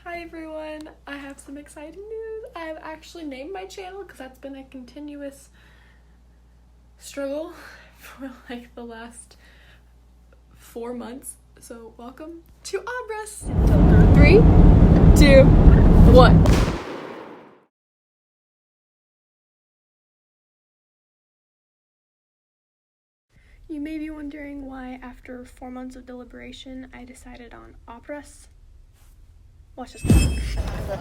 Hi everyone, I have some exciting news. I've actually named my channel because that's been a continuous struggle for like the last 4 months. So welcome to Abras. 3, 2, 1. You may be wondering why after 4 months of deliberation I decided on Abras. Watch this.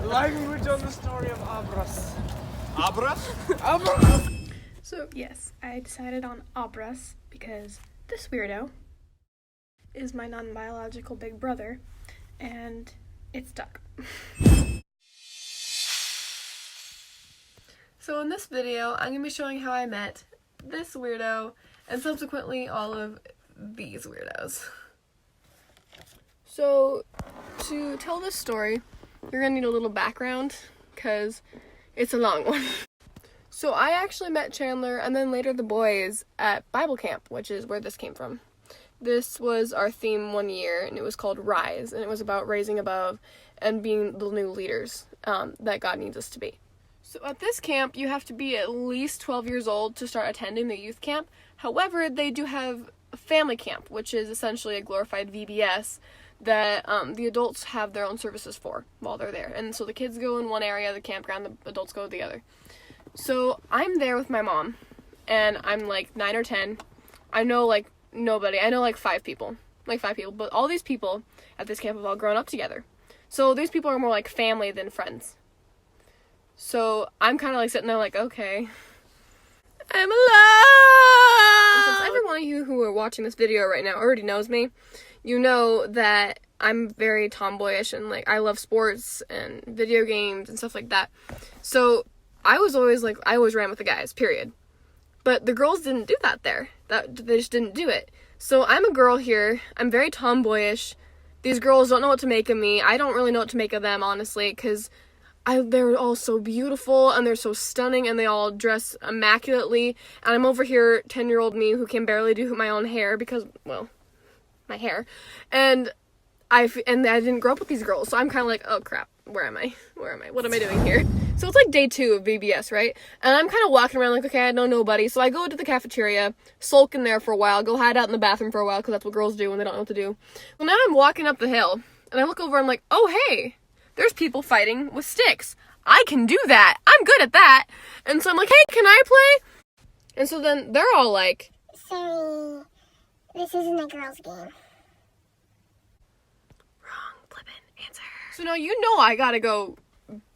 Language on the story of Abras. Abras? Abras! So yes, I decided on Abras because this weirdo is my non-biological big brother, and it stuck. So in this video, I'm going to be showing how I met this weirdo and subsequently all of these weirdos. So to tell this story, you're going to need a little background because it's a long one. So I actually met Chandler and then later the boys at Bible camp, which is where this came from. This was our theme one year, and it was called Rise, and it was about raising above and being the new leaders that God needs us to be. So at this camp, you have to be at least 12 years old to start attending the youth camp. However, they do have a family camp, which is essentially a glorified VBS that the adults have their own services for while they're there. And so the kids go in one area of the campground, the adults go to the other. So I'm there with my mom, and I'm like 9 or 10. I know like nobody. I know like 5 people. But all these people at this camp have all grown up together. So these people are more like family than friends. So I'm kind of like sitting there like, okay, I'm alone! And since every one of you who are watching this video right now already knows me, you know that I'm very tomboyish and like I love sports and video games and stuff like that. So I always ran with the guys, period. But the girls didn't do that there. They just didn't do it. So I'm a girl here. I'm very tomboyish. These girls don't know what to make of me. I don't really know what to make of them, honestly, because they're all so beautiful and they're so stunning and they all dress immaculately. And I'm over here, 10-year-old me, who can barely do my own hair because, well, my hair. And I didn't grow up with these girls, so I'm kind of like, oh crap, where am I? What am I doing here? So it's like day 2 of VBS, right? And I'm kind of walking around like, okay, I know nobody. So I go to the cafeteria, sulk in there for a while, go hide out in the bathroom for a while, because that's what girls do when they don't know what to do. Well, now I'm walking up the hill, and I look over and I'm like, oh hey, there's people fighting with sticks. I can do that. I'm good at that. And so I'm like, hey, can I play? And so then they're all like, sorry, this isn't a girl's game. So now you know I gotta go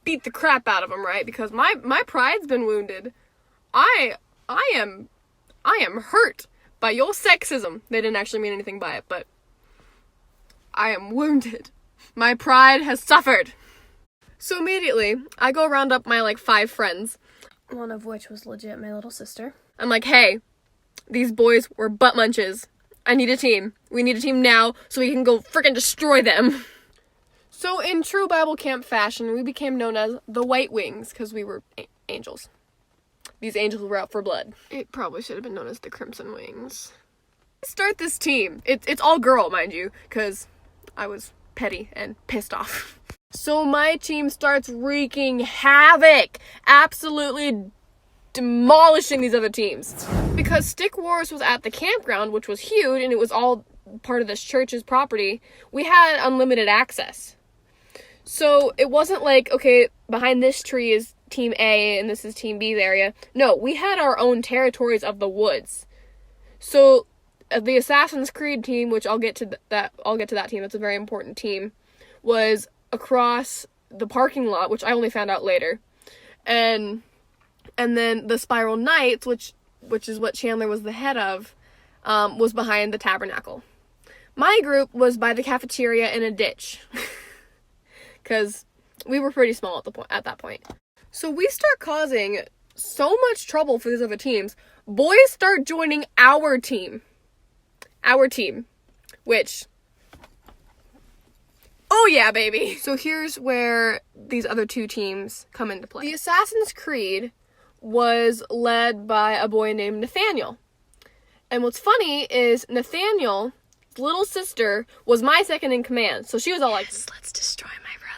beat the crap out of them, right? Because my pride's been wounded. I am hurt by your sexism. They didn't actually mean anything by it, but I am wounded. My pride has suffered. So immediately, I go round up my like 5 friends, one of which was legit my little sister. I'm like, hey, these boys were butt munches. I need a team. We need a team now so we can go freaking destroy them. So in true Bible camp fashion, we became known as the White Wings because we were angels. These angels were out for blood. It probably should have been known as the Crimson Wings. Start this team. It's all girl, mind you, because I was petty and pissed off. So my team starts wreaking havoc, absolutely demolishing these other teams. Because Stick Wars was at the campground, which was huge, and it was all part of this church's property, we had unlimited access. So it wasn't like, okay, behind this tree is Team A and this is Team B's area. No, we had our own territories of the woods. So the Assassin's Creed team, which I'll get to that team, that's a very important team, was across the parking lot, which I only found out later. And then the Spiral Knights, which is what Chandler was the head of, was behind the tabernacle. My group was by the cafeteria in a ditch. Because we were pretty small at that point. So we start causing so much trouble for these other teams. Boys start joining our team. Which, oh yeah, baby. So here's where these other 2 teams come into play. The Assassin's Creed was led by a boy named Nathaniel. And what's funny is Nathaniel's little sister was my second in command. So she was all like, let's destroy my brother.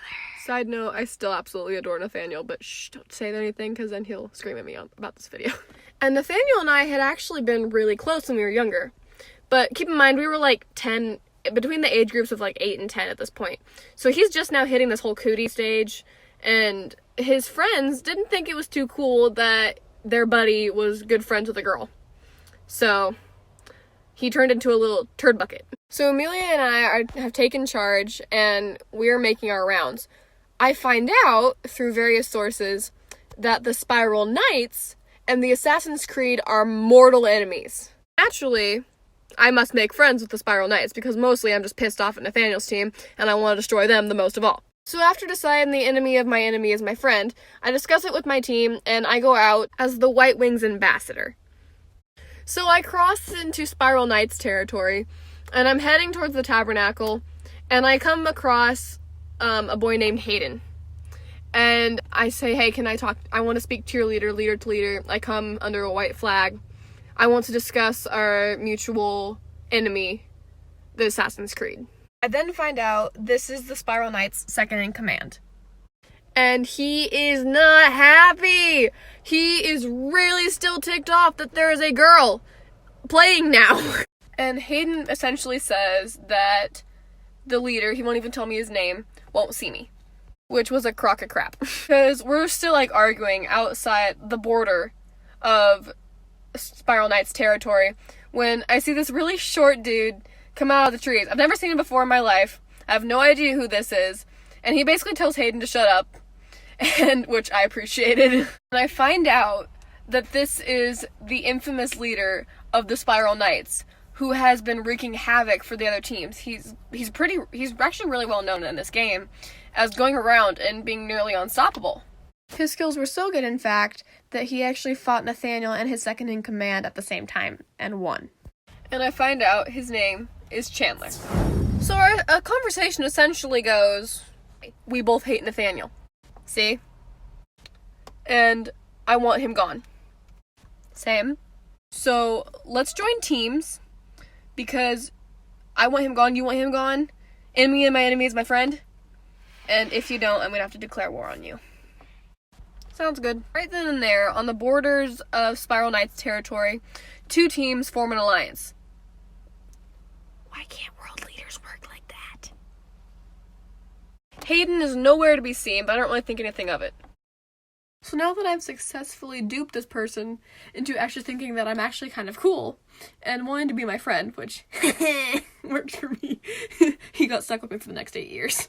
Side note, I still absolutely adore Nathaniel, but shh, don't say anything because then he'll scream at me about this video. And Nathaniel and I had actually been really close when we were younger. But keep in mind, we were like 10, between the age groups of like 8 and 10 at this point. So he's just now hitting this whole cootie stage, and his friends didn't think it was too cool that their buddy was good friends with a girl. So he turned into a little turd bucket. So Amelia and I have taken charge, and we're making our rounds. I find out through various sources that the Spiral Knights and the Assassin's Creed are mortal enemies. Naturally, I must make friends with the Spiral Knights because mostly I'm just pissed off at Nathaniel's team and I want to destroy them the most of all. So after deciding the enemy of my enemy is my friend, I discuss it with my team and I go out as the White Wings ambassador. So I cross into Spiral Knights territory and I'm heading towards the tabernacle and I come across a boy named Hayden. And I say, hey, can I talk? I want to speak to your leader to leader. I come under a white flag. I want to discuss our mutual enemy, the Assassin's Creed. I then find out this is the Spiral Knight's second in command. And he is not happy. He is really still ticked off that there is a girl playing now. And Hayden essentially says that the leader, he won't even tell me his name, won't see me. Which was a crock of crap. Because we're still like arguing outside the border of Spiral Knight's territory when I see this really short dude come out of the trees. I've never seen him before in my life. I have no idea who this is. And he basically tells Hayden to shut up. And which I appreciated. And I find out that this is the infamous leader of the Spiral Knights, who has been wreaking havoc for the other teams. He's actually really well known in this game as going around and being nearly unstoppable. His skills were so good, in fact, that he actually fought Nathaniel and his second in command at the same time and won. And I find out his name is Chandler. So our conversation essentially goes, we both hate Nathaniel. See? And I want him gone. Same. So let's join teams. Because I want him gone, you want him gone. Enemy of my enemy is my friend. And if you don't, I'm going to have to declare war on you. Sounds good. Right then and there, on the borders of Spiral Knight's territory, two teams form an alliance. Why can't world leaders work like that? Hayden is nowhere to be seen, but I don't really think anything of it. So now that I've successfully duped this person into actually thinking that I'm actually kind of cool and wanting to be my friend, which worked for me. He got stuck with me for the next 8 years.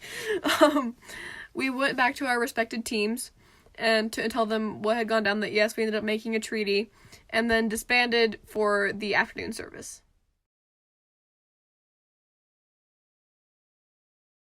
We went back to our respected teams and to tell them what had gone down, that yes, we ended up making a treaty, and then disbanded for the afternoon service.